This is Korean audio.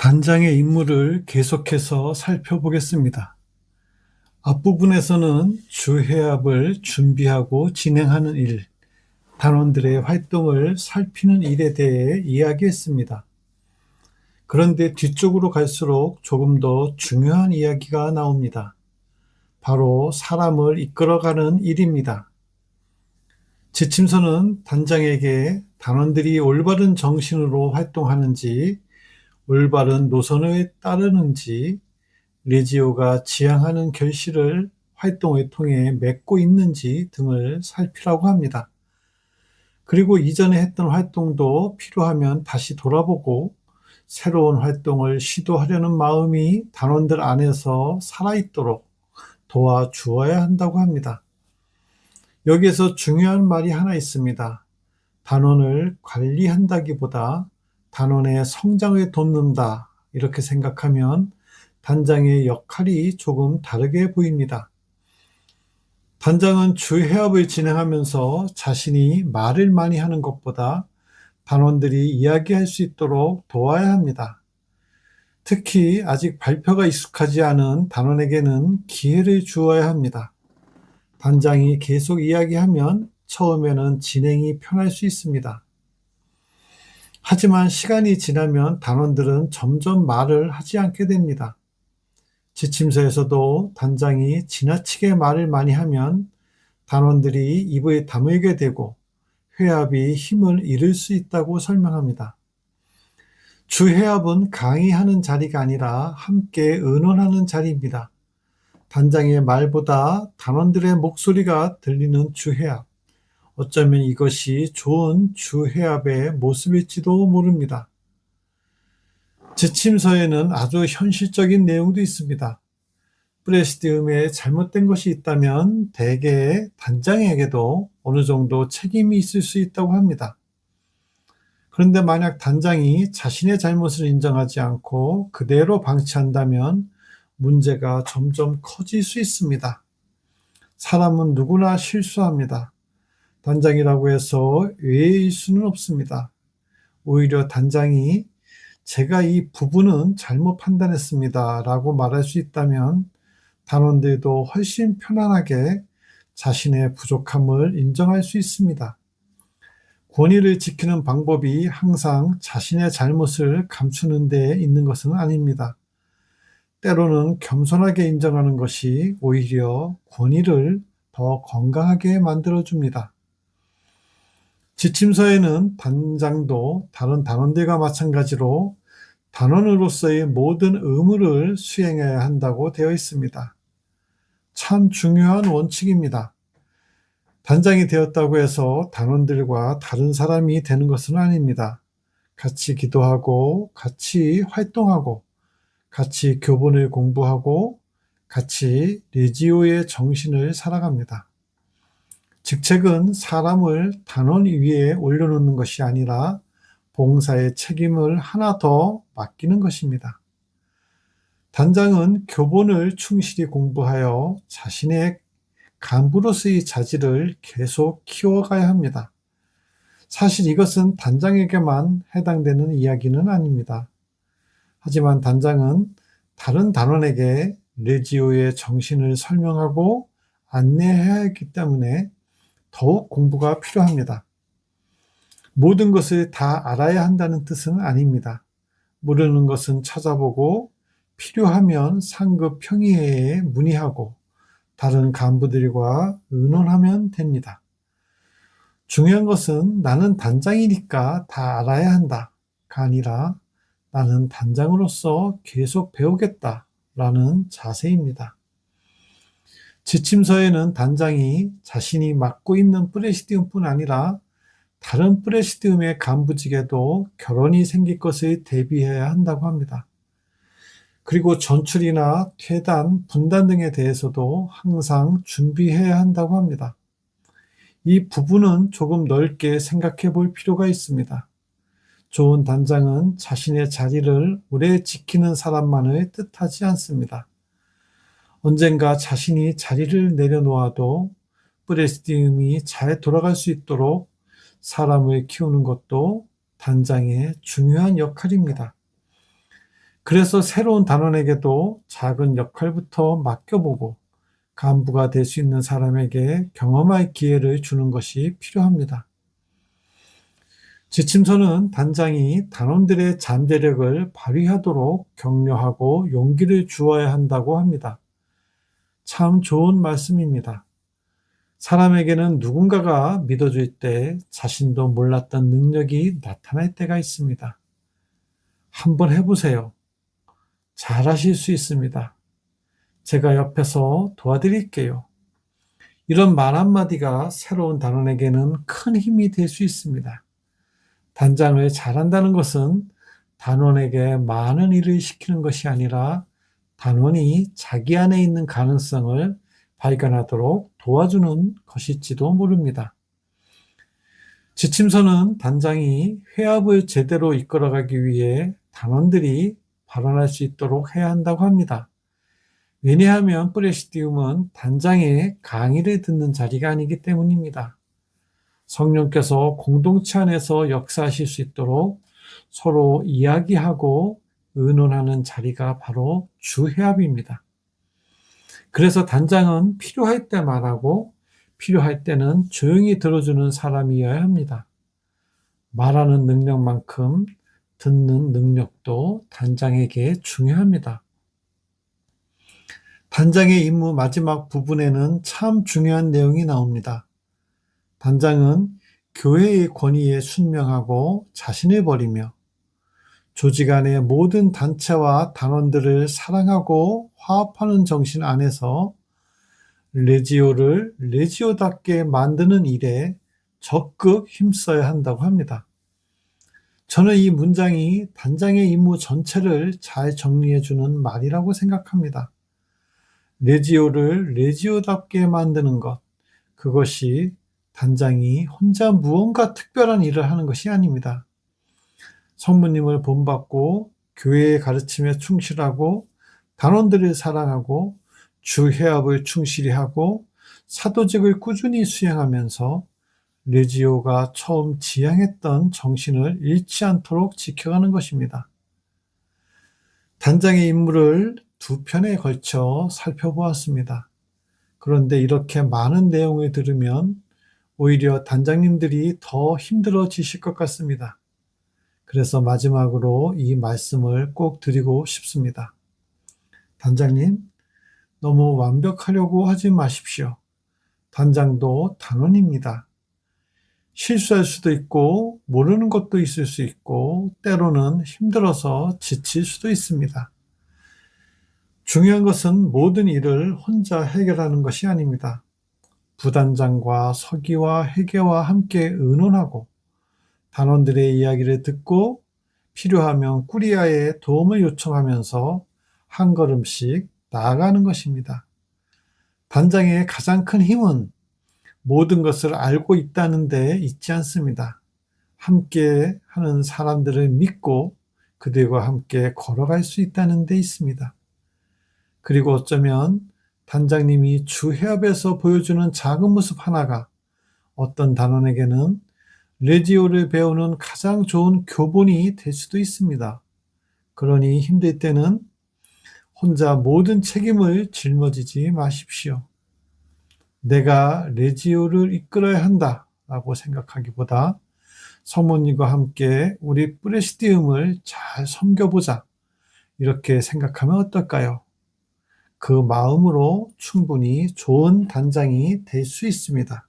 단장의 임무를 계속해서 살펴보겠습니다. 앞부분에서는 주회합을 준비하고 진행하는 일, 단원들의 활동을 살피는 일에 대해 이야기했습니다. 그런데 뒤쪽으로 갈수록 조금 더 중요한 이야기가 나옵니다. 바로 사람을 이끌어가는 일입니다. 지침서는 단장에게 단원들이 올바른 정신으로 활동하는지, 올바른 노선을 따르는지, 레지오가 지향하는 결실을 활동을 통해 맺고 있는지 등을 살피라고 합니다. 그리고 이전에 했던 활동도 필요하면 다시 돌아보고 새로운 활동을 시도하려는 마음이 단원들 안에서 살아있도록 도와주어야 한다고 합니다. 여기에서 중요한 말이 하나 있습니다. 단원을 관리한다기보다 단원의 성장을 돕는다, 이렇게 생각하면 단장의 역할이 조금 다르게 보입니다. 단장은 주회합을 진행하면서 자신이 말을 많이 하는 것보다 단원들이 이야기할 수 있도록 도와야 합니다. 특히 아직 발표가 익숙하지 않은 단원에게는 기회를 주어야 합니다. 단장이 계속 이야기하면 처음에는 진행이 편할 수 있습니다. 하지만 시간이 지나면 단원들은 점점 말을 하지 않게 됩니다. 지침서에서도 단장이 지나치게 말을 많이 하면 단원들이 입을 다물게 되고 회합이 힘을 잃을 수 있다고 설명합니다. 주회합은 강의하는 자리가 아니라 함께 의논하는 자리입니다. 단장의 말보다 단원들의 목소리가 들리는 주회합. 어쩌면 이것이 좋은 주회합의 모습일지도 모릅니다. 지침서에는 아주 현실적인 내용도 있습니다. 프레시디움에 잘못된 것이 있다면 대개 단장에게도 어느 정도 책임이 있을 수 있다고 합니다. 그런데 만약 단장이 자신의 잘못을 인정하지 않고 그대로 방치한다면 문제가 점점 커질 수 있습니다. 사람은 누구나 실수합니다. 단장이라고 해서 예외일 수는 없습니다. 오히려 단장이 제가 이 부분은 잘못 판단했습니다 라고 말할 수 있다면 단원들도 훨씬 편안하게 자신의 부족함을 인정할 수 있습니다. 권위를 지키는 방법이 항상 자신의 잘못을 감추는 데 있는 것은 아닙니다. 때로는 겸손하게 인정하는 것이 오히려 권위를 더 건강하게 만들어줍니다. 지침서에는 단장도 다른 단원들과 마찬가지로 단원으로서의 모든 의무를 수행해야 한다고 되어 있습니다. 참 중요한 원칙입니다. 단장이 되었다고 해서 단원들과 다른 사람이 되는 것은 아닙니다. 같이 기도하고, 같이 활동하고, 같이 교본을 공부하고, 같이 레지오의 정신을 살아갑니다. 직책은 사람을 단원 위에 올려놓는 것이 아니라 봉사의 책임을 하나 더 맡기는 것입니다. 단장은 교본을 충실히 공부하여 자신의 간부로서의 자질을 계속 키워가야 합니다. 사실 이것은 단장에게만 해당되는 이야기는 아닙니다. 하지만 단장은 다른 단원에게 레지오의 정신을 설명하고 안내해야 하기 때문에 더욱 공부가 필요합니다. 모든 것을 다 알아야 한다는 뜻은 아닙니다. 모르는 것은 찾아보고 필요하면 상급 평의회에 문의하고 다른 간부들과 의논하면 됩니다. 중요한 것은 나는 단장이니까 다 알아야 한다가 아니라 나는 단장으로서 계속 배우겠다라는 자세입니다. 지침서에는 단장이 자신이 맡고 있는 프레시디움뿐 아니라 다른 프레시디움의 간부직에도 결혼이 생길 것을 대비해야 한다고 합니다. 그리고 전출이나 퇴단, 분단 등에 대해서도 항상 준비해야 한다고 합니다. 이 부분은 조금 넓게 생각해 볼 필요가 있습니다. 좋은 단장은 자신의 자리를 오래 지키는 사람만을 뜻하지 않습니다. 언젠가 자신이 자리를 내려놓아도 프레시디움이 잘 돌아갈 수 있도록 사람을 키우는 것도 단장의 중요한 역할입니다. 그래서 새로운 단원에게도 작은 역할부터 맡겨보고 간부가 될 수 있는 사람에게 경험할 기회를 주는 것이 필요합니다. 지침서는 단장이 단원들의 잠재력을 발휘하도록 격려하고 용기를 주어야 한다고 합니다. 참 좋은 말씀입니다. 사람에게는 누군가가 믿어줄 때 자신도 몰랐던 능력이 나타날 때가 있습니다. 한번 해보세요. 잘하실 수 있습니다. 제가 옆에서 도와드릴게요. 이런 말 한마디가 새로운 단원에게는 큰 힘이 될 수 있습니다. 단장을 잘한다는 것은 단원에게 많은 일을 시키는 것이 아니라 단원이 자기 안에 있는 가능성을 발견하도록 도와주는 것일지도 모릅니다. 지침서는 단장이 회합을 제대로 이끌어가기 위해 단원들이 발언할 수 있도록 해야 한다고 합니다. 왜냐하면 프레시디움은 단장의 강의를 듣는 자리가 아니기 때문입니다. 성령께서 공동체 안에서 역사하실 수 있도록 서로 이야기하고 의논하는 자리가 바로 주회합입니다. 그래서 단장은 필요할 때 말하고 필요할 때는 조용히 들어주는 사람이어야 합니다. 말하는 능력만큼 듣는 능력도 단장에게 중요합니다. 단장의 임무 마지막 부분에는 참 중요한 내용이 나옵니다. 단장은 교회의 권위에 순명하고 자신을 버리며 조직 안의 모든 단체와 단원들을 사랑하고 화합하는 정신 안에서 레지오를 레지오답게 만드는 일에 적극 힘써야 한다고 합니다. 저는 이 문장이 단장의 임무 전체를 잘 정리해주는 말이라고 생각합니다. 레지오를 레지오답게 만드는 것, 그것이 단장이 혼자 무언가 특별한 일을 하는 것이 아닙니다. 성부님을 본받고 교회의 가르침에 충실하고 단원들을 사랑하고 주회합을 충실히 하고 사도직을 꾸준히 수행하면서 레지오가 처음 지향했던 정신을 잃지 않도록 지켜가는 것입니다. 단장의 임무를 두 편에 걸쳐 살펴보았습니다. 그런데 이렇게 많은 내용을 들으면 오히려 단장님들이 더 힘들어지실 것 같습니다. 그래서 마지막으로 이 말씀을 꼭 드리고 싶습니다. 단장님, 너무 완벽하려고 하지 마십시오. 단장도 단원입니다. 실수할 수도 있고 모르는 것도 있을 수 있고 때로는 힘들어서 지칠 수도 있습니다. 중요한 것은 모든 일을 혼자 해결하는 것이 아닙니다. 부단장과 서기와 회계와 함께 의논하고 단원들의 이야기를 듣고 필요하면 꾸리아의 도움을 요청하면서 한 걸음씩 나아가는 것입니다. 단장의 가장 큰 힘은 모든 것을 알고 있다는 데 있지 않습니다. 함께 하는 사람들을 믿고 그들과 함께 걸어갈 수 있다는 데 있습니다. 그리고 어쩌면 단장님이 주회합에서 보여주는 작은 모습 하나가 어떤 단원에게는 레지오를 배우는 가장 좋은 교본이 될 수도 있습니다. 그러니 힘들 때는 혼자 모든 책임을 짊어지지 마십시오. 내가 레지오를 이끌어야 한다라고 생각하기보다 성모님과 함께 우리 프레시디움을 잘 섬겨보자 이렇게 생각하면 어떨까요? 그 마음으로 충분히 좋은 단장이 될 수 있습니다.